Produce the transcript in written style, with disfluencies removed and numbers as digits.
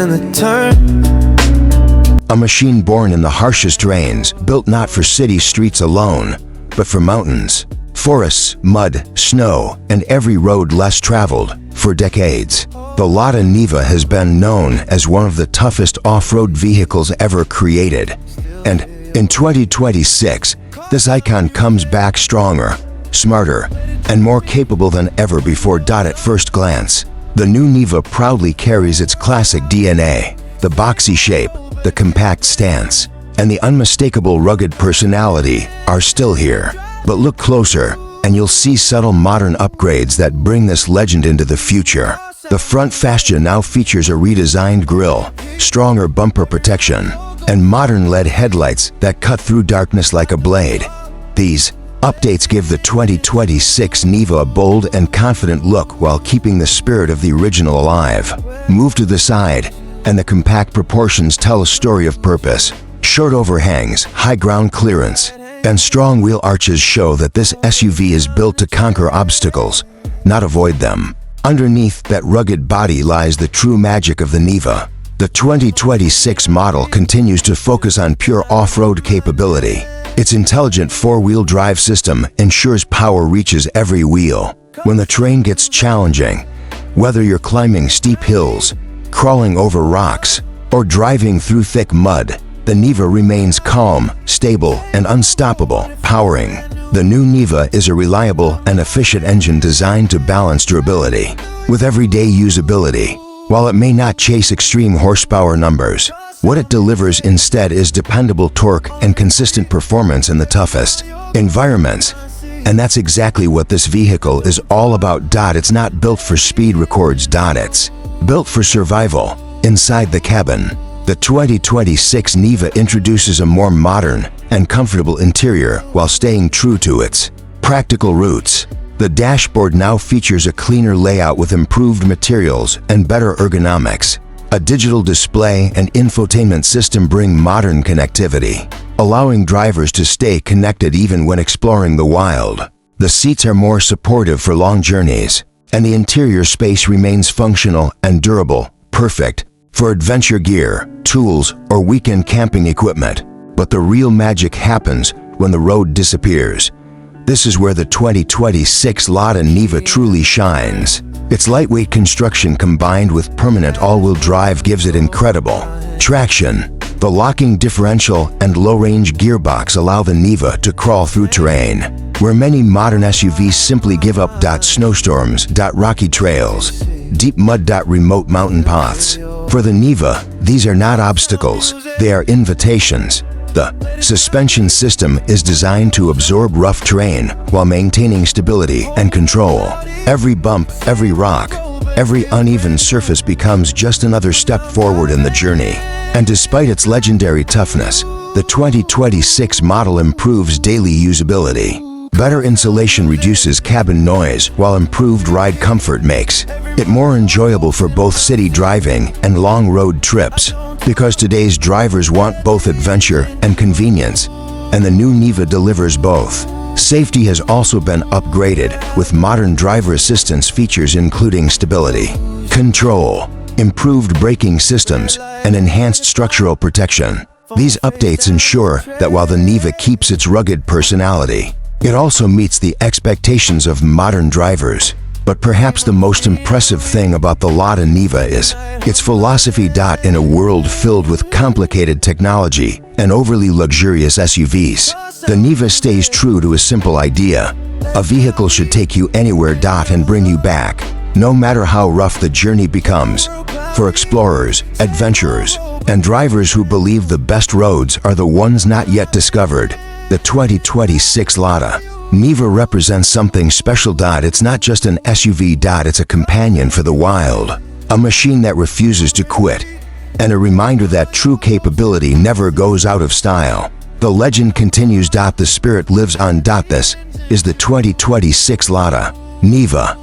in the turn. A machine born in the harshest rains, built not for city streets alone, but for mountains, forests, mud, snow, and every road less traveled. For decades, the Lada Niva has been known as one of the toughest off-road vehicles ever created. And in 2026, this icon comes back stronger, smarter, and more capable than ever before. At first glance, the new Niva proudly carries its classic DNA. The boxy shape, the compact stance, and the unmistakable rugged personality are still here. But look closer, and you'll see subtle modern upgrades that bring this legend into the future. The front fascia now features a redesigned grille, stronger bumper protection, and modern LED headlights that cut through darkness like a blade. These updates give the 2026 Niva a bold and confident look while keeping the spirit of the original alive. Move to the side, and the compact proportions tell a story of purpose. Short overhangs, high ground clearance, and strong wheel arches show that this SUV is built to conquer obstacles, not avoid them. Underneath that rugged body lies the true magic of the Niva. The 2026 model continues to focus on pure off-road capability. Its intelligent four-wheel drive system ensures power reaches every wheel. When the terrain gets challenging, whether you're climbing steep hills, crawling over rocks, or driving through thick mud, the Niva remains calm, stable, and unstoppable. Powering, the new Niva is a reliable and efficient engine designed to balance durability with everyday usability. While it may not chase extreme horsepower numbers, what it delivers instead is dependable torque and consistent performance in the toughest environments. And that's exactly what this vehicle is all about. It's not built for speed records. It's built for survival. Inside the cabin, the 2026 Niva introduces a more modern and comfortable interior while staying true to its practical roots. The dashboard now features a cleaner layout with improved materials and better ergonomics. A digital display and infotainment system bring modern connectivity, allowing drivers to stay connected even when exploring the wild. The seats are more supportive for long journeys, and the interior space remains functional and durable, perfect for adventure gear, tools, or weekend camping equipment. But the real magic happens when the road disappears. This is where the 2026 Lada Niva truly shines. Its lightweight construction combined with permanent all-wheel drive gives it incredible traction. The locking differential and low-range gearbox allow the Niva to crawl through terrain where many modern SUVs simply give up. Snowstorms, rocky trails, deep mud, remote mountain paths. For the Niva, these are not obstacles, they are invitations. The suspension system is designed to absorb rough terrain while maintaining stability and control. Every bump, every rock, every uneven surface becomes just another step forward in the journey. And despite its legendary toughness, the 2026 model improves daily usability. Better insulation reduces cabin noise, while improved ride comfort makes it more enjoyable for both city driving and long road trips. Because today's drivers want both adventure and convenience, and the new Niva delivers both. Safety has also been upgraded with modern driver assistance features including stability control, improved braking systems, and enhanced structural protection. These updates ensure that while the Niva keeps its rugged personality, it also meets the expectations of modern drivers. But perhaps the most impressive thing about the Lada Niva is its philosophy. In a world filled with complicated technology and overly luxurious SUVs, the Niva stays true to a simple idea. A vehicle should take you anywhere and bring you back, no matter how rough the journey becomes. For explorers, adventurers, and drivers who believe the best roads are the ones not yet discovered, the 2026 Lada Niva represents something special. It's not just an SUV. It's a companion for the wild, a machine that refuses to quit, and a reminder that true capability never goes out of style. The legend continues. The spirit lives on. This is the 2026 Lada Niva.